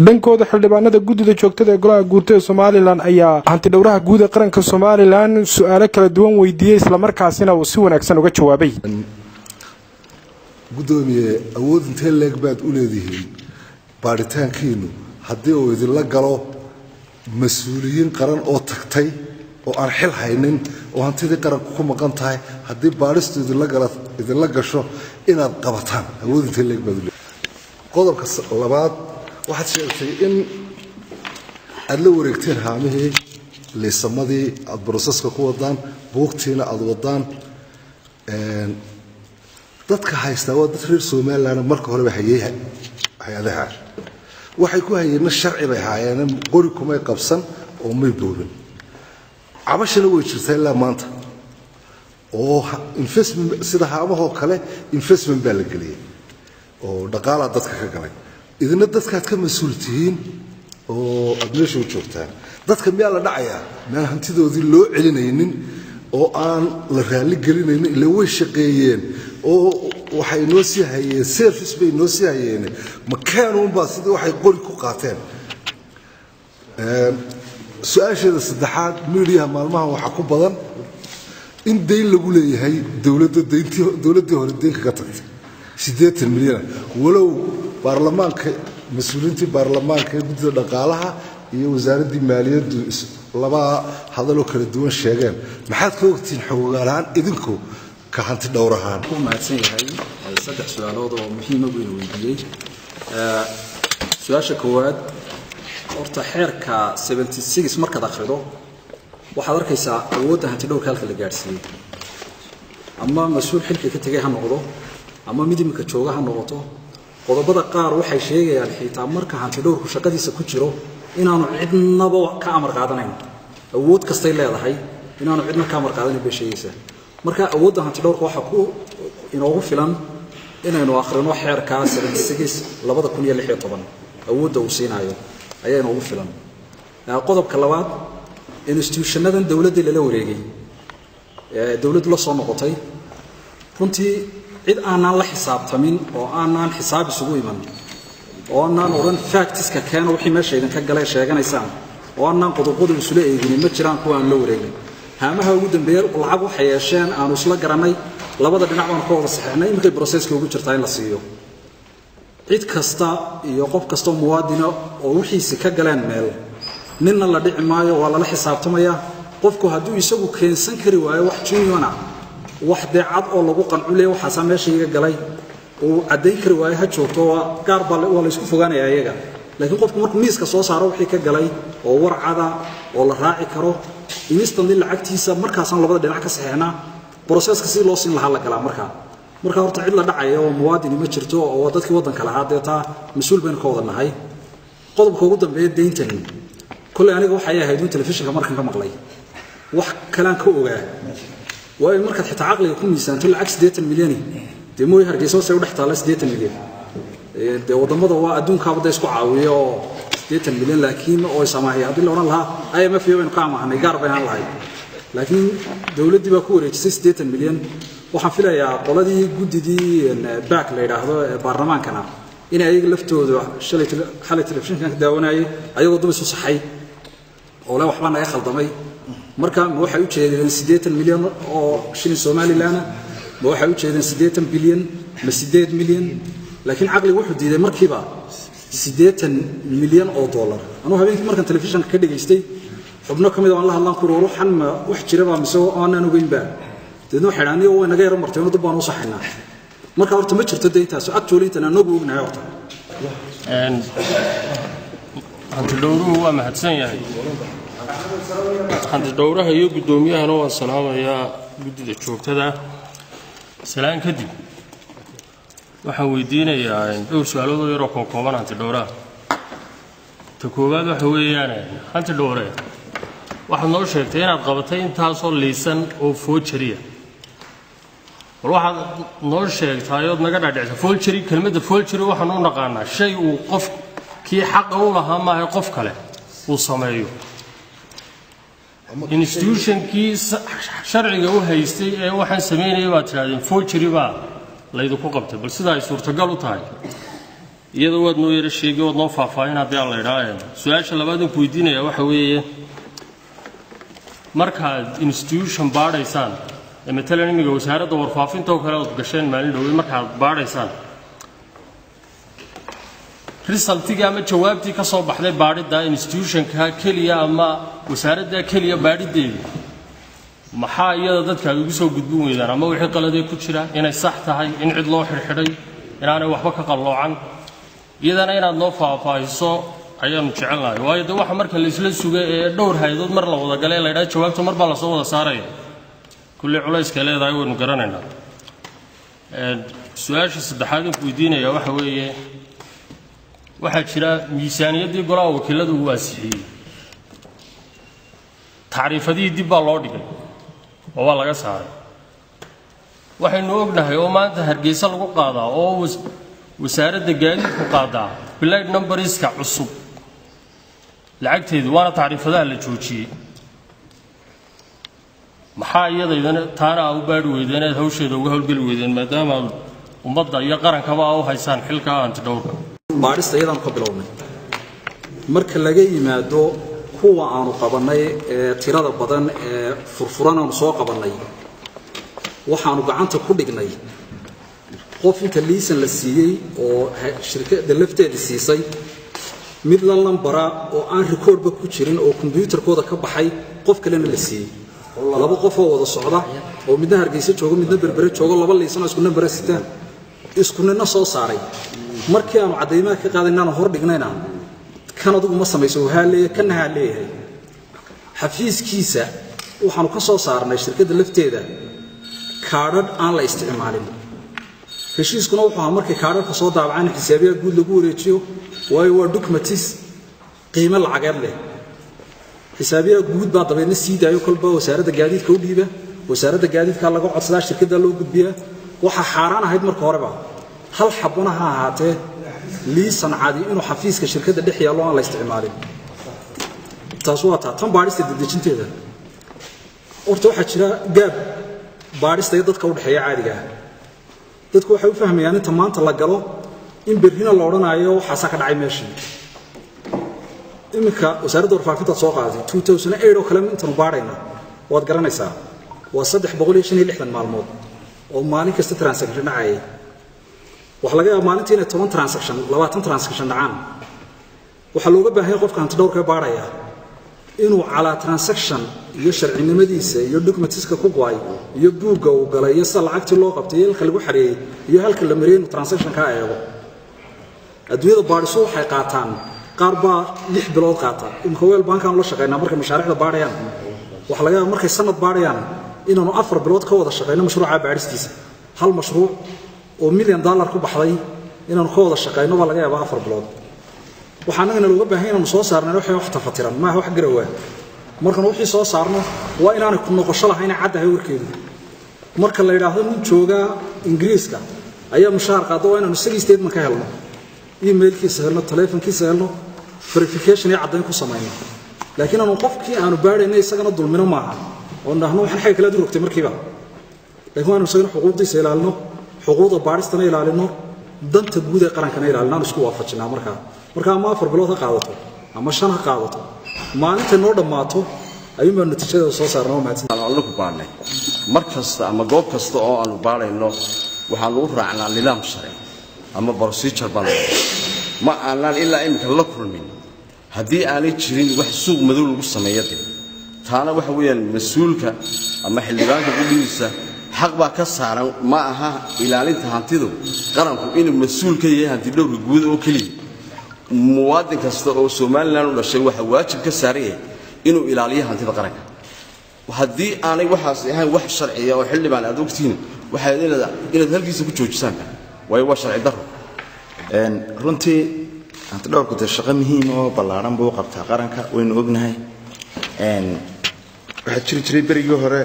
dhankooda xildhibaanada guddida joogtada ee golaha guurtida ee Soomaaliland ayaa hantidhowraha guud ee qaranka Soomaaliland su'aalo kala duwan weydiiyay isla markaasina uu si wanaagsan uga jawaabay. gudoomiye awood intee leeg baad u leedihiin baaritaankiinu haddii uu idin la galo mas'uuliyiin qaran oo tagtay oo aan xil haynin oo hantidii qaranku ku maqan tahay haddii baaristu idin la gasho inaad qabataan awood intee leeg baad u leedihiin. qodobka labaad waxaad sheegtay in aad la wareegteen haamihii liisamadii aad broseska ku wadaan buugtiina aad wadaan dadka haysta waa dad reer Soomaaliland marka hore hayay hay'adaha waxay ku hayeen sharci bay haayeen qori kuma qabsan oo may boobin cabashana way jirtay ilaa maanta oo investment sida haamaha kale investment baa la geliyay oo dhaqaalaha dadka ka galay idina dadkaad ka mas'uultihiin oo admeesho joogtaan dadka miyaa la dhacayaa meel hantidoodii loo celinaynin oo aan la raali gelinaynin ilaa way shaqeeyeen oo waxay noo sii hayeen service bay noo sii hayeen ma kaanun baa sidii waxay qori ku qaateen. su'aasheeda saddexaad media maalmaha waxa ku badan in deyn lagu leeyahay dawladda hore deynka ka tagtay 80 milyan walow baarlamaanka mas'uuliyiinta baarlamaanka guddida dhaqaalaha iyo wasaaradda maaliyadda laba hadallo kala duwan sheegeen maxaad ka ogtiin xoogaalaan idinku ka hanti dhowrahaan ku maadsan yahay saddex su'aalood oo muhiim ah oo weydiiyay su'aasha koowaad horta xeerka 76 markaad akhrido waxaad arkaysaa awoodda hanti dhowrka halka la gaarsiiyay ama mas'uul xilka ka tagay ha noqdo ama midimka jooga ha noqoto qodobada qaar waxay sheegayaan xitaa marka hanti dhowrku shaqadiisa ku jiro inaanu cidnaba ka amar qaadanayn awood kastay leedahay inaanu cidna ka amar qaadanayn bay sheegaysaa marka awoodda hanti dhowrka waxa ku inoogu filan inaynu akhrino xeerka 76 2016 awoodda uu siinayo ayaa inoogu filan qodobka labaad institutionadan dawladda la wareegay dawladdu la soo noqotay runtii cid aanan la xisaabtamin oo aanan xisaab isugu iman oo aanan oran factiska keena wixii meesha idinka galay sheeganaysaan oo aanan qodobada isula eegin ma jiraan kuwa aan la wareegin haamaha ugu dambeeyay lacag waxay yeesheen aan isla garanay labada dhinac aan ka wada saxeexnay intii processka ugu jirtay in la siiyo cid kasta iyo qof kasta muwaadin oo wixiisa ka galeen meel ninna la dhici maayo waa la xisaabtamaya qofku hadduu isagu keensan kari waayo wax jiiyana wax deecad oo lagu qanculay waxa meesha iga galay oo cadeyn kari waayo ha joogto waa gaar baa la isku fogaanaya iyaga laakiin qofku markuu miiska soo saaro wixii ka galay oo warcada oo la raaci karo instantly lacagtiisa markaas aan labada dhinac ka saxeexna processka si loo siin lahaa la galaa marka horta cid la dhacayo oo muwaadin ma jirto oo dadkii wadanka lahaa deeta mas'uul baan ka wadanahay qodobka ugu dambeeya deyntan kulli aniga waxa ay ahayd telefishinka markan ka maqlay wax kalaan ka ogaa way marka xitaa aqliga ku miisaanto lacag 80 milyan deemoy hargeysa oo say u dhaxtaa 80 milyan de wadamada waa adduunka wada isku caawiyo 80 milyan laakiin oo Soomaaliya hadii la oran lahaa IMF iyo in qaamahanay gaar bay aan lahayd laakiin dawladdu baa ku wareejisay 80 milyan waxaan filayaa qoladii guddidii back la yiraahdo baarlamaankana in ay laftooda xalay telefishinka ka daawanayay ayagoo dub isu saxay oo la waxba naga khaldamay marka waxay u jeedeen 80 milyan oo shilin Soomaaliland ma waxay u jeedeen 80 bilyan ma 8 milyan laakiin aqli wuxuu diiday markiiba 80 milyan oo dollar anuu habeenkii markan telefishinka ka dhageystay xubno kamid ah la hadlaan ku ruuxan ma wax jiraba mise oo aan ogeyn baa dadna xiraani oo naga yar martay inuu dubaan u saxinaa marka horta ma jirto deyntaas actually inta aan nagu ognahay horta hanti dhowruhu waa mahadsan yahay hanti dhowraha iyo gudoomiyahana waa salaamayaa guddida joogtada salaan kadib waxaan weydiinayaa dhowr su'aalood oo yar oo kooban hanti dhowraha ta koowaad waxa weeyaan hanti dhowre waxaad noo sheegtay inaad qabatay intaasoo liisan oo forgery waxaad noo sheegtay oo naga dhaadhicay forgery kelmadda forgery waxaan u naqaanaa shay uu qof kii xaq u lahaa ma aha qof kale uu sameeyo institution kii sharciga u haystay ee waxaan sameynayay baa tiraadeen forgery baa la idinku qabtay bal sida ay suurtagal u tahay iyadoo waad noo yara sheegay waad noo faahfaahin haddii aan la idhaa su-aasha labaad aan ku weydiinaya waxa weeye markaad institution baadhaysaan matalan imiga wasaaradda warfaafinta oo kale ood gasheen maalin dhowey markaad baadhaysaan resultigii ama jawaabtii ka soo baxday baadhidda institutionka keliya ama wasaaradda keliya baadhiddeeda maxaa iyada dadka aad ugu soo gudbin weydaan ama wixii qaladee ku jira inay sax tahay in cid loo xidhxidhay inaanay waxba ka qalloocan iyadana inaad noo faahfaahiso ayaanu jecelnahay waayo de waxa marka la isla suga ee dhowr hay'adood mar la wada galay la yidhaha jawaabta mar baa la soo wada saaraya kulli culayska leedahay waynu garanaynaa su-aasha saddexaad aan ku weydiinaya waxa weeye waxaa jira miisaaniyaddii golaha wakiiladu uu ansixiyey tacriifadihii dib baa loo dhigay oo waa laga saaray waxaynu ognahay oo maanta hargeysa lagu qaadaa oo wasaaradda gaadiidku qaadaa blade numberska cusub lacagteedu waana tacriifadaha la joojiyey maxaa iyadaydana taana aa u baadhi weydeen inaad hawsheeda uga howlgeli weydeen maadaama ummadda iyo qarankaba aa u haysaan xilka antidhowrka baadhista iyadaanu ka bilownay marka laga yimaado kuwa aanu qabannay ee tirada badan ee furfuran aanu soo qabannay waxaanu gacanta ku dhignay qof inta liisan la siiyey oo shirkadda lafteeda siisay mid la lambara oo aan rikoodhba ku jirin oo kombiyuutarkooda ka baxay qof kalena la siiyey laba qof oo wada socda oo midna hargeysa joogo midna berbere joogo laba liisan oo isku nambara sitaan isku nina soo saaray markii aanu caddaymaha ka qaadaynaanu hor dhignayna kan adugu ma samayso kana haa leeyahay xafiiskiisa waxaanu ka soo saarnay shirkadda lafteeda kaadhadh aan la isticmaalin heshiiskuna wuxuu ahaa markay kaadhadhka soo daabacaan xisaabiyaha guud lagu wareejiyo waayo waa documents qiimo lacageed leh xisaabiyaha guud baa dabeedna sii daayo kolba wasaaradda gaadiidka u dhiiba wasaaradda gaadiidka laga codsadaa shirkadda loo gudbiyaa waxaa xaaraan ahayd marka horeba hal xabuna ha ahaatee liisan cadi inuu xafiiska shirkadda dhex yaallo aan la isticmaalin taas waa taa tan baadhista dedejinteeda horta waxaa jira gaab baadhista iyo dadka u dhexeeya caadiga ah dadku waxay u fahmayaan inta maanta la galo in berrina la odhanayo waxaasaa ka dhacay meeshii iminka wasaaradda warfaafintaad soo qaadatay 2008 oo kale intaanu baadhayna waad garanaysaa waa 365 maalmood oo maalin kasta transaction dhacayay waxa laga yaabaa maalintii inay 10 transaction 20 transaction dhacaan waxaa looga baahan yahay qofka antidhowrka baadhaya inuu calaa transaction iyo sharcinimadiisa iyo documentiska ku go'ay iyo buugga uu galay iyo sida lacagtii loo qabtay iyo halka lagu xareeyey iyo halka la mariyay inuu transaction ka eego adduunyada baadhiso waxay qaataan qaar baa 6 bilood qaata imka weel bankaan la shaqeynaa markay mashaariicda baadhayaan waxa laga yaabaa markay sanad baadhayaan inaanu 4 bilood ka wada shaqeyno mashruuca baadhistiisa hal mashruuc oo $1 milyan ku baxday inaanu ka wada shaqeyno baa laga yaabaa 4 bilood waxaanagana looga baahan inaanu soo saarnay wax tafatiran maaha wax garawaa markan wixii soo saarno waa inaanay ku noqosho lahayn caddahay warkeedu marka la yiraahdo nin jooga Ingiriiska ayaa mushaar qaado waa inaanu isagii statement ka helno emailkiisa helno telefonkiisa helno verification iyo caddayn ku sameeyno laakiin aanu qofkii aanu baadhaynay isagana dulmino maaha oo dhahno waxaan xay kala durugtay markiiba laakiin aanu isagana xuquuqdiisa ilaalino xuquuqda baadhistana ilaalino danta guud ee qarankana ilaalino isku waafajinaa marka ama 4 bilood ha qaadato ama 5 ha qaadato maalinta noo dhamaato ayuunbaa natiijada soo saarnaa maanta aan ku baarnay markasta ama goob kasta oo aanu baarayno waxaan ugu raacnaa nidaam sharci ama procedure baan ma aanan ilaa imika la kulmin haddii aanay jirin wax suuq madow lagu sameeyo taana waxa weeyaan mas'uulka ama xildhibaanka guddiisa xaq baa ka saaran ma aha ilaalinta hantidu qaranku inuu mas'uul ka yahay hanti dhowr guud oo kaliya muwaadin kasta oo Soomaaliland u dhashay waxa waajib ka saaran yahay inuu ilaaliyo hantida qaranka haddii aanay waxaas ahayn wax sharci ah oo xildhibaan aad ogtiin waxa inaad halkiisa ku joojisaan way waa sharci darro runtii antidhowrku de shaqo muhiim oo ballaaran buu qabtaa qaranka waynu ognahay waxaa jiray berigii hore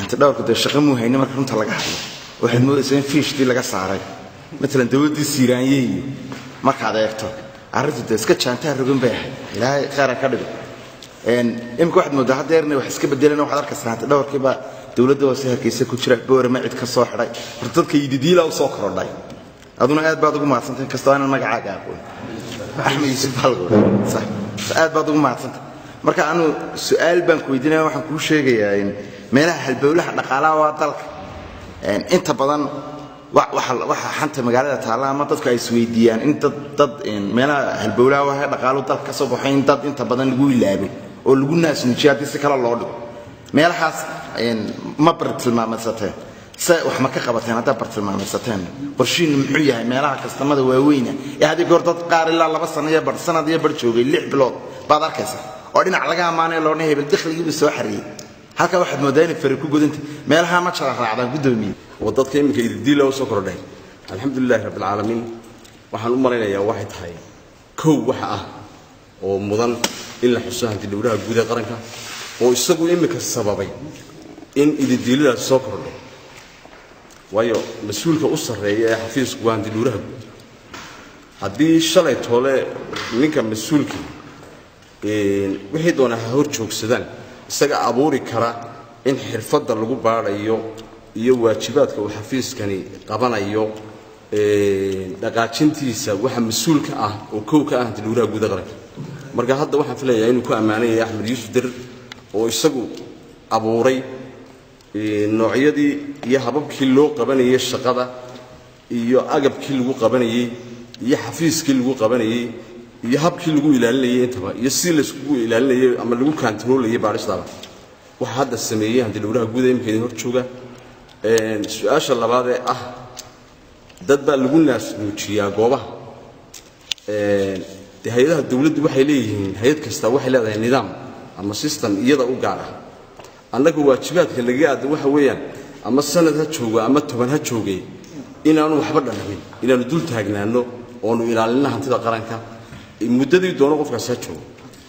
antidhowrku de shaqo muu haynin marka runta laga hadlo waxaad moodaysaa in fiishdii laga saaray maalan dawladdii siiraanye iyo markaad eegto arrintu de iska jaantaa rogan bay ahayd ilaahay khayra ka dhigo imika waxaad moodaa haddeerna wax iska bedelan waxaad arkaysaa antidhowrkiiba dawladda hoose hargeysa ku jira boorama cid ka soo xidhay horta dadka yididiila u soo korodhay aduna aad baad ugu mahadsantahay kastoo aan magacaaga aqoon axmed yuusuf balgo sax aad baad ugu mahadsantahay marka aanu su'aal baan ku weydiinaa waxaan kuu sheegayaa in meelaha halbowlaha dhaqaalaha waa dalka inta badan waxa xanta magaalada taala ama dadku ay isweydiiyaan in dad meelaha halbowlaha waxa dhaqaaluhu dalka ka soo baxay in dad inta badan lagu ilaabo oo lagu naasnuujiyo haddii si kale loo dhigo meelahaas ma bartilmaameedsateen se wax ma ka qabateen haddaa bartilmaameedsateen qorshihiinnu muxuu yahay meelaha kastamada waaweyna ee haddii goor dad qaar ilaa 2 sano iyo bar sanad iyo bar joogay 6 bilood baad arkaysa oo dhinac laga amaanay loona hebel dakhligiiba soo xariyay halka waxaad moodaa in fari ku gudanta meelaha ma jara raacdaan gudoomiye wadadka iminka idil loo soo kordhay alxamdulillaah rabbil caalamiin waxaan u maraynayaa waxay tahay koow waxa ah oo mudan in la xuso hanti dhowraha guud ee qaranka oo isagu iminka sababay in idilada soo kordho waayo mas'uulka u sareeya ee xafiiska hanti dhowraha haddii shalay toole ninka mas'uulka wixii doonaa hor joogsadaan isaga abuuri kara in xirfadda lagu baarayo iyo waajibaadka uu xafiiskani qabanayo dhaqaajintiisa waxa mas'uulka ah oo koow ka ah hanti dhowraha guud ee qaranka marka hadda waxaan filayaa inuu ku ammaanay Axmed Yuusuf Dir oo isagu abuuray noocyadii iyo hababkii loo qabanayay shaqada iyo agabkii lagu qabanayay iyo xafiiskii lagu qabanayay iyo habkii lagu ilaalinayay intaba iyo si la isku ilaalinayay ama lagu kantaroolay baaristaada waxa hadda sameeyay hanti dhowraha guud ee imkeen hor jooga su'aasha labaad ee ah dad baa lagu naasnuujiyaa goobaha hay'adaha dawladdu waxay leeyihiin hay'ad kasta waxay leedahay nidaam ama system iyada u gaar ah annagu waajibaadka laga aad waxa weeyaan ama sanad ha joogo ama 10 ha joogay inaanu waxba dhanamin inaanu dul taagnaano oo nu ilaalina hantida qaranka muddadii doono qofkaas ha joogo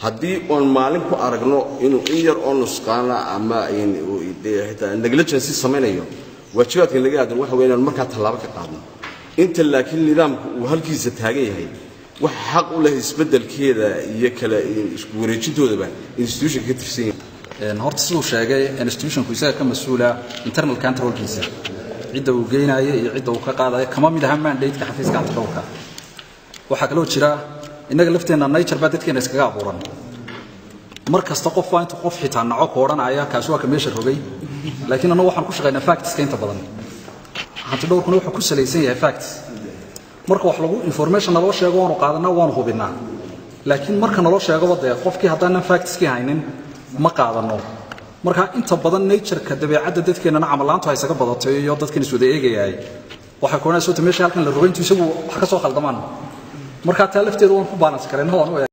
haddii oon maalin ku aragno inuu in yar oo nusqaana ama negligence samaynayo waajibaadka laga aad waxa weeyaan marka talaabo ka qaadno inta laakiin nidaamku uu halkiisa taagan yahay wax xaq u leh isbedelkeeda iyo kala isku wareejintoodaba institution ka tirsan horta sidoo sheegay institutionku isaga ka mas'uula internal controlkiisa cidda uu geenayo iyo cidda uu ka qaadayo kama mid aha mandate-ka xafiiska antidhowrka waxa kale oo jira inaga lafteena nature baa dadkeena iskaga abuuran markasta qof waa inta qof xitaa naco kooranaya kaas waa ka meesha rogay laakiin anagu waxaan ku shaqeynaa facts ka inta badan antidhowrkuna wuxuu ku salaysan yahay facts marka wax lagu information naloo sheego waanu qaadanaa waanu hubinaa laakiin marka naloo sheego wada qofkii haddaan factskii haynin ma qaadano marka inta badan nature-ka dabeecadda dadkeena camalaantu ay isaga badatay iyo dadkan iswada eegayay waxa koonayso meesha halkan la rogayntu isagu wax ka soo khaldamaan marka taa lafteedu waan ku balance kareena